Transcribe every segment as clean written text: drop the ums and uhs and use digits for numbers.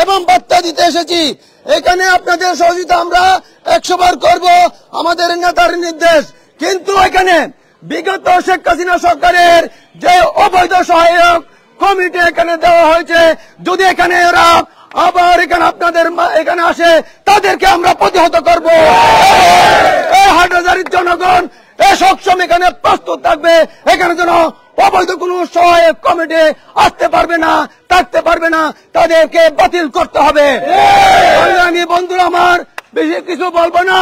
এবং বার্তা দিতে এসেছি। এখানে আপনাদের সহযোগিতা আমরা 100 বার করব, আমাদের নেতার নির্দেশ। কিন্তু এখানে বিগত শেখ হাসিনা সরকারের যে অবৈধ সহায়ক কমিটি এখানে দেওয়া হয়েছে, যদি এখানে এরা আবার এখানে আপনাদের এখানে আসে, তাদেরকে আমরা প্রতিহত করব। এই হাটহাজারীর জনগণ সবসময় এখানে প্রস্তুত থাকবে। এখানে যেন অবৈধ কোন সহায়ক কমিটি আসতে পারবে না, থাকতে পারবে না, তাদেরকে বাতিল করতে হবে। আমি বন্ধুরা আমার বেশি কিছু বলবো না,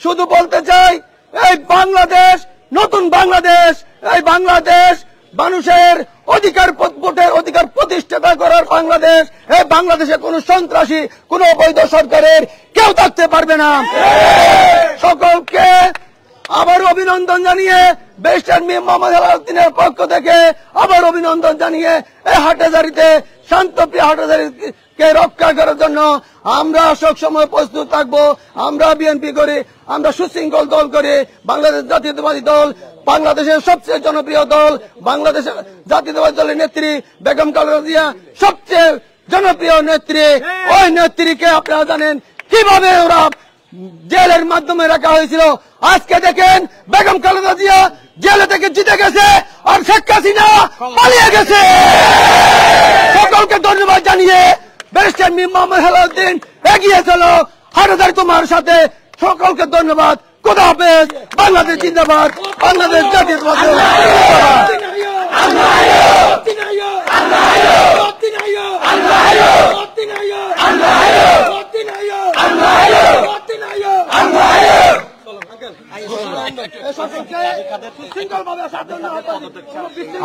শুধু বলতে চাই এই বাংলাদেশ নতুন বাংলাদেশ, এই বাংলাদেশ মানুষের অধিকার ভোটের অধিকার প্রতিষ্ঠা করার বাংলাদেশ। এই বাংলাদেশে কোন সন্ত্রাসী কোন অবৈধ সরকারের কেউ থাকতে পারবে না। সকলকে আবার অভিনন্দন জানিয়ে ব্যারিস্টার মীর মোহাম্মদ আলাউদ্দিনের পক্ষ থেকে আবার অভিনন্দন জানিয়ে এই হাটহাজারীতে শান্তপ্রিয় হাটহাজারীকে রক্ষা করার জন্য আমরা সবসময় প্রস্তুত থাকবো। আমরা বিএনপি করি, আমরা সুশৃঙ্খল দল করি, বাংলাদেশ জাতীয়তাবাদী দল বাংলাদেশের সবচেয়ে জনপ্রিয় দল। বাংলাদেশের জাতীয়তাবাদী দলের নেত্রী বেগম খালেদা জিয়া সবচেয়ে জনপ্রিয় নেত্রী। ওই নেত্রীকে আপনারা জানেন কিভাবে ওরা জেলের মাধ্যমে রাখা হয়েছিল। আজকে দেখেন বেগম খালেদা জিয়া জেলে থেকে জিতে গেছে, আর শেখ হাসিনা পালিয়ে গেছে। সকলকে ধন্যবাদ জানিয়ে ব্যারিস্টার মীর মোহাম্মদ আলাউদ্দিন এগিয়ে চলো, হাটহাজারী তোমার সাথে। সকলকে ধন্যবাদ। খোদা হাফেজ। বাংলাদেশ জিন্দাবাদ, বাংলাদেশ জাতীয়তাবাদী দল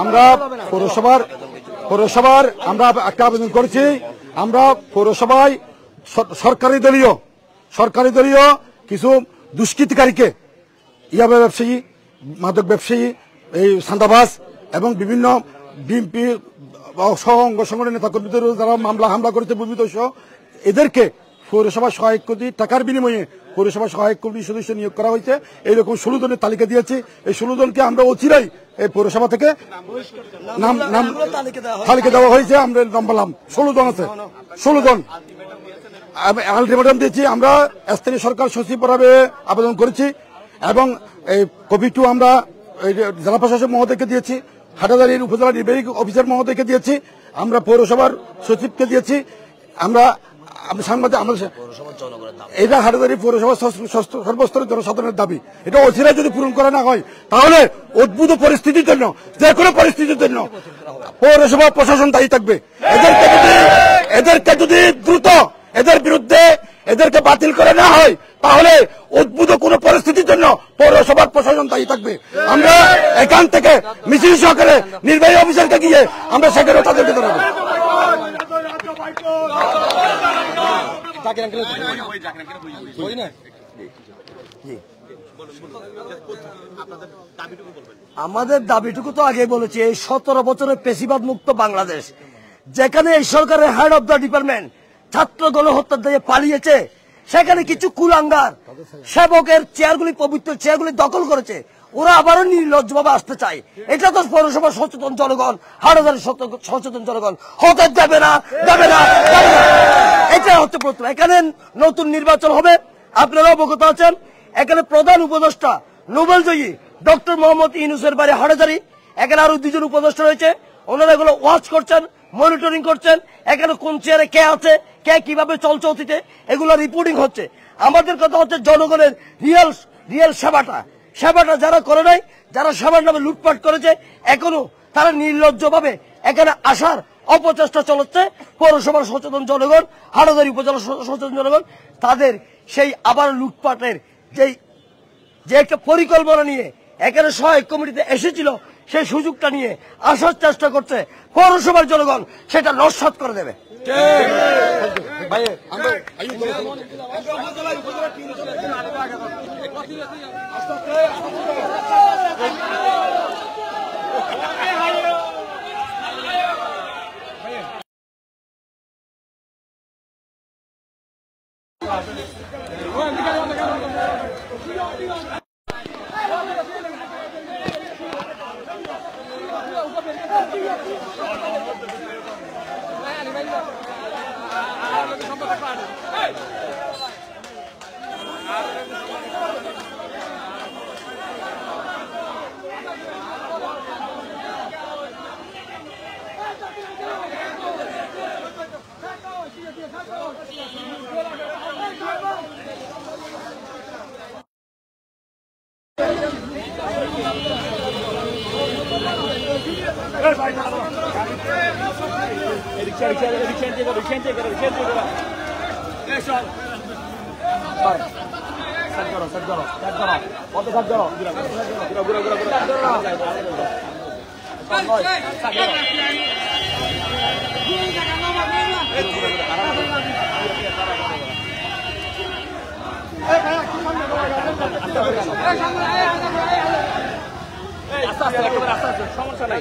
আমরা পৌরসভার আমরা একটা আবেদন করেছি। আমরা পৌরসভায় সরকারি দলীয় কিছু দুষ্কৃতিকারীকে ইয়াবা ব্যবসায়ী, মাদক ব্যবসায়ী, এই সান্দাবাজ এবং বিভিন্ন বিএনপি সহ অঙ্গ সংগঠনের নেতাকর্মীদের যারা মামলা হামলা করেছে বিভিন্ন সহ, এদেরকে পৌরসভা সহায়ক কোটি টাকার বিনিময়ে পৌরসভা সহায়ক কমিটির সদস্য নিয়োগ করা হয়েছে। এইরকম 16 জনের তালিকা দিয়েছি। এই 16 জনকে আমরা অচিরাই এই পৌরসভা থেকে নাম তালিকা দেওয়া হয়েছে। আমরা নাম বললাম 16 জন আছে, 16 জন আলটিমেটাম দিয়েছি। আমরা স্থানীয় সরকার সচিব পরাবে আবেদন করেছি এবং এই কপি 2 আমরা জেলা প্রশাসক মহোদয়কে দিয়েছি, হাটহাজারীর উপজেলা নির্বাহী অফিসার মহোদয়কে দিয়েছি, আমরা পৌরসভার সচিবকে দিয়েছি। আমরা সাংবাদিক এটা হাটহাজারী পৌরসভা সর্বস্তরের জনসাধারণের দাবি। এটা অচিরাই যদি পূরণ করা না হয় তাহলে উদ্ভূত পরিস্থিতির জন্য, যে কোনো পরিস্থিতির জন্য পৌরসভা প্রশাসন দায়ী থাকবে। এদেরকে যদি দ্রুত এদের বিরুদ্ধে এদেরকে বাতিল করে না হয় তাহলে উদ্ভূত কোন পরিস্থিতির জন্য পৌরসভার প্রশাসন দায়ী থাকবে। আমরা এখান থেকে মিছিল সহকারে নির্বাহী অফিসারকে গিয়ে আমরা সেখানে তাদেরকে জানাবো। আমাদের দাবিটুকু তো আগে বলেছি, এই 17 বছরের পেশিবাদ মুক্ত বাংলাদেশ, যেখানে এই সরকারের হেড অব দ্য ডিপার্টমেন্ট ছাত্র গণহত্যা দিয়ে পালিয়েছে, সেখানে কিছু কুলাঙ্গার সেবকের চেয়ারগুলি, পবিত্র চেয়ারগুলি দখল করেছে, ওরা আবারও নির্লজ্জভাবে আসতে চায়। এটা তো পৌরসভার সচেতন জনগণ, হাটহাজারীর সচেতন জনগণ হতে দেবে না, দেবে না, দেবে না। এটা হচ্ছে প্রথম। এখানে নতুন নির্বাচন হবে, আপনারা অবগত আছেন। এখানে প্রধান উপদেষ্টা নোবেলজয়ী ডক্টর মোহাম্মদ ইউনূসের বাড়ি হাটহাজারী। এখানে আরো 2 জন উপদেষ্টা রয়েছে, ওনারা এগুলো ওয়াচ করছেন, মনিটরিং করছেন। এখানে কোন চেয়ারে কে আছে, কে কিভাবে চলছে অতীতে, এগুলো রিপোর্টিং হচ্ছে। আমাদের কথা হচ্ছে জনগণের রিয়েল সেবাটা যারা করে নাই, যারা সেবার নামে লুটপাট করেছে, এখনো তারা নির্লজ্জভাবে এখানে আসার অপচেষ্টা চলছে। পৌরসভার সচেতন জনগণ, হাটহাজারী উপজেলা সচেতন জনগণ তাদের সেই আবার লুটপাটের যে একটা পরিকল্পনা নিয়ে এখানে সহায়ক কমিটিতে এসেছিল, সেই সুযোগটা নিয়ে আসার চেষ্টা করছে। পৌরসভার জনগণ সেটা নস্যাৎ করে দেবে। সমস্যা নাই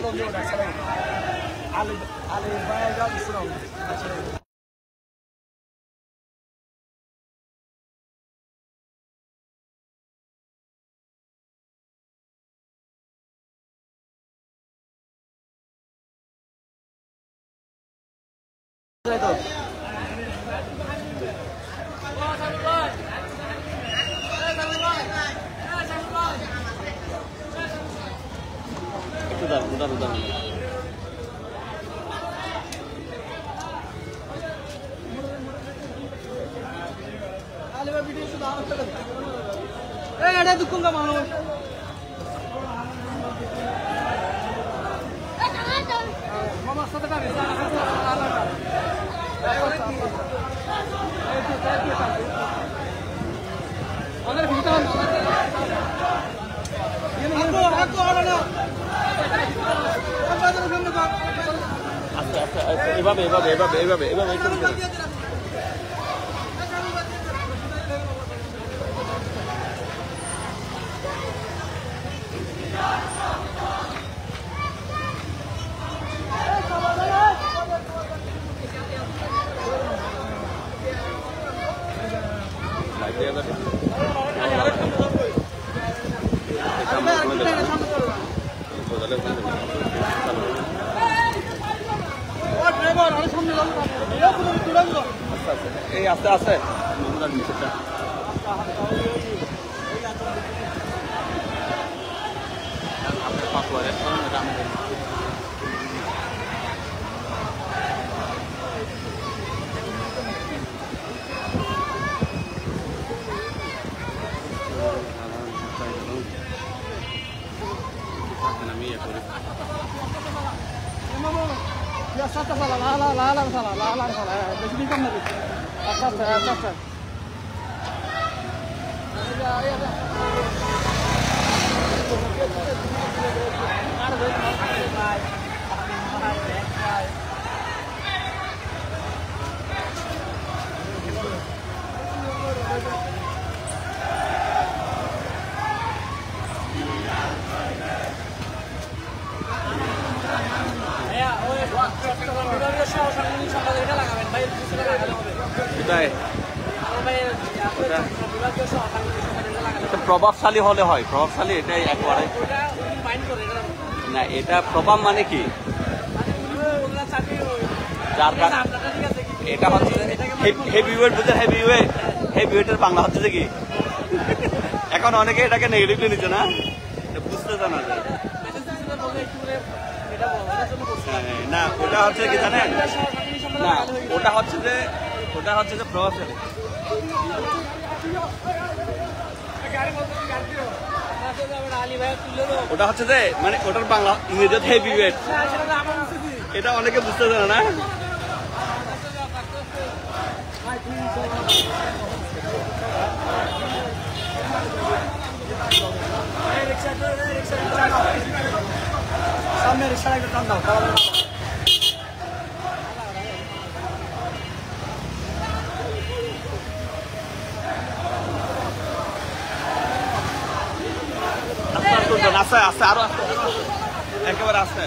এভাবে এভাবে এভাবে এভাবে এভাবে এই আস্তে আস্তে প্রভাবশালী হলে হয়, প্রভাবশালী এটাই একবারে না। এটা প্রভাব মানে কি, এটা হচ্ছে হেভি ওয়েট, বুঝলেন? হেভি ওয়েট, হেভি ওয়েটের বাংলা হচ্ছে যে কি, এখন অনেকে এটাকে নেগেটিভলি নিচ্ছে না, বুঝতে জানা যায় না। ওটা হচ্ছে কি জানেন না, ওটা হচ্ছে যে প্রভাবশালী। ওটা হচ্ছে যে মানে ওটার বাংলা ইংরেজি হেভি ওয়েট, এটা অনেকে বুঝতে জানে না। সামনে রিক্সা একটা টান দাও। আস্তে আস্তে আরো আস্তে, একেবারে আস্তে।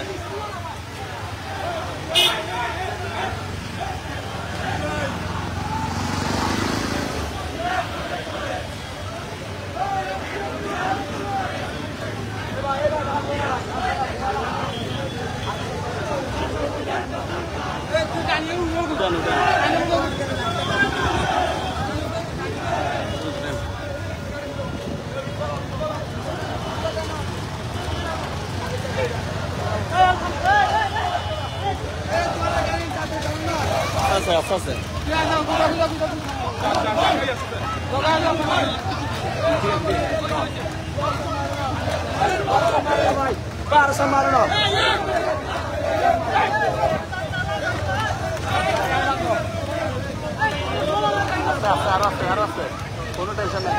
আছে আস্তে আস্তে আরো আস্তে কোনো টেনশন নেই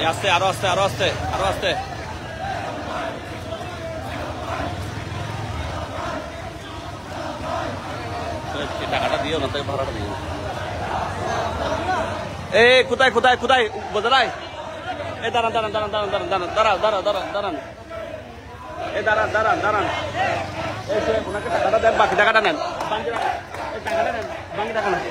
আস্তে আরো আস্তে আরো আস্তে আরো আস্তে টাকাটা দিও না তাই ভাড়াটা দিও এ কোথায় কোথায় কোথায় বোঝাই এ দাঁড়ান দাঁড়ান দাঁড়ান দাঁড়ান দাঁড়ান দাঁড়ান দাঁড়ান দাঁড়ান দাঁড়ান এ দাঁড়ান দাঁড়ান দাঁড়ান এই ওনাকে টাকাটা দেন বাকি টাকাটা নেন টাকাটা নেন বাকি টাকা নেন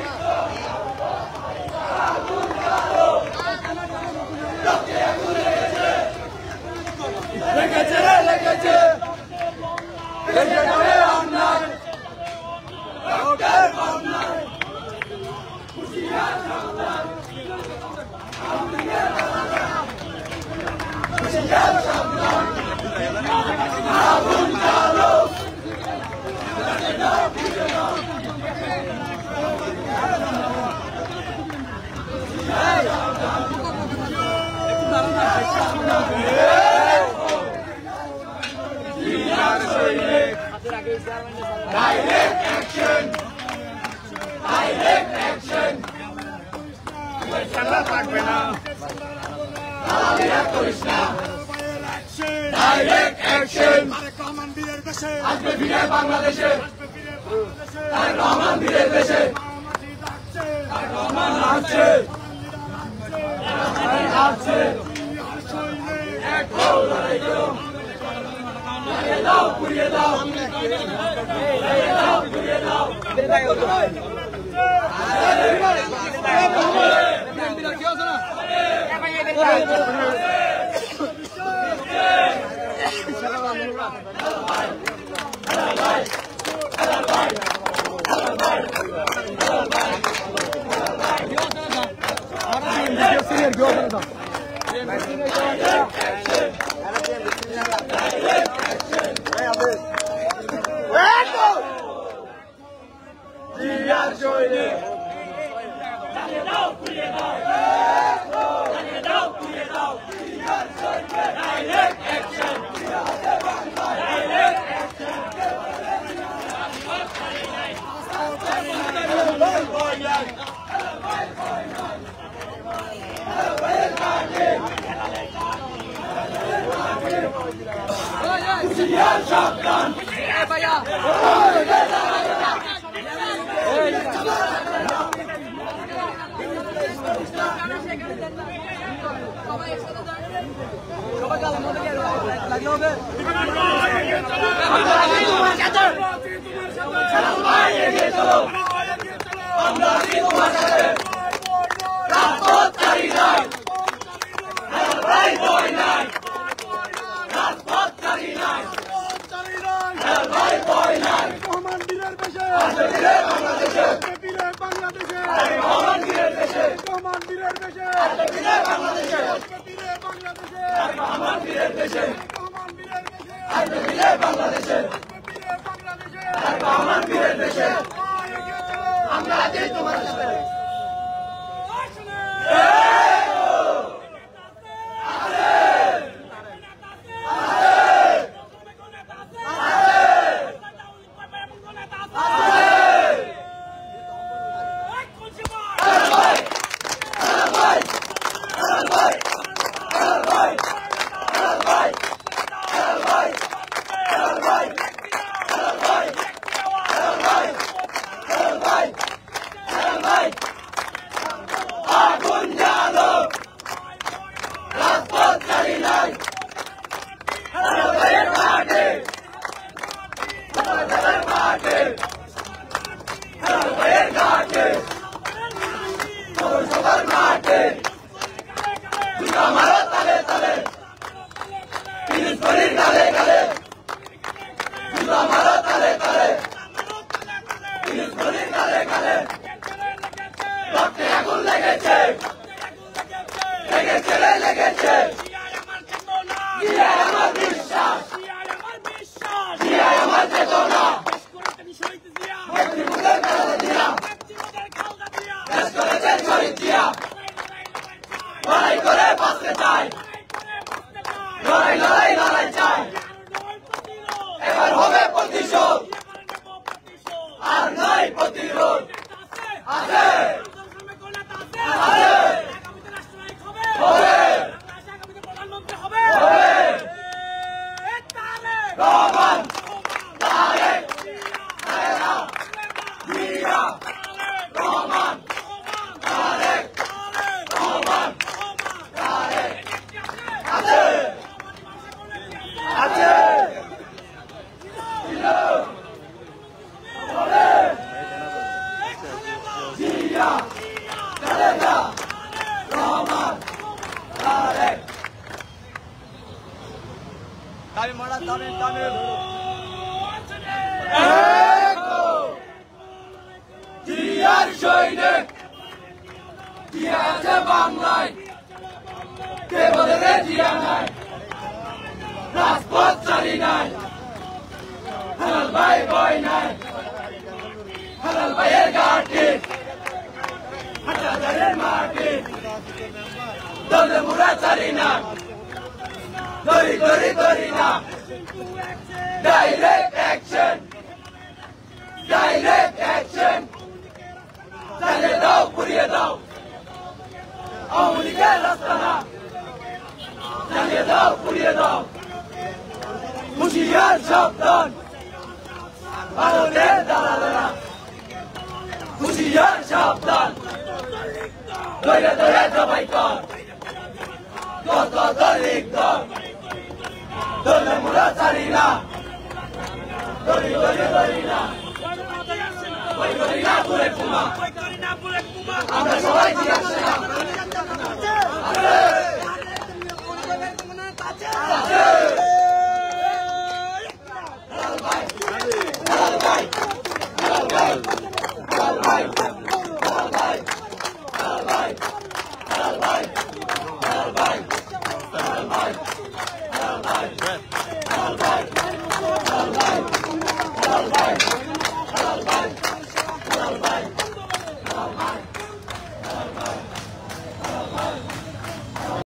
Direct action! Direct action! Direct action! আসবে ফিরে বাংলাদেশে রহমান বীরের দেশে রহমান আসছে এক হও লড়াই করো দাও পুড়িয়ে দাও পুড়িয়ে দাও জিয়ার সৈনিক জিয়া আছে বাংলায় কে বলে রে জিয়া নাই রাজপথ চালি নাই হালাল ভাই বই নাই হালাল ভাইয়ের ঘাটি হাটাজারের মাটি দলে মুড়া চালি না দড়ি দড়ি দড়ি না ডাইরেক্ট অ্যাকশন ডাইরেক্ট অ্যাকশন চালিয়ে দাও পুড়িয়ে দাও আওয়ামী লীগের রাস্তা না চালিয়ে দাও পুড়িয়ে দাও হুঁশিয়ার সাবধান ভারতের দালালেরা হুঁশিয়ার সাবধান ধরে ধরে জবাই কর কত দলিক দল দলে মুড়া চালি না দড়ি দড়ি দড়ি না দড়ি না ঘুরে ঘুমা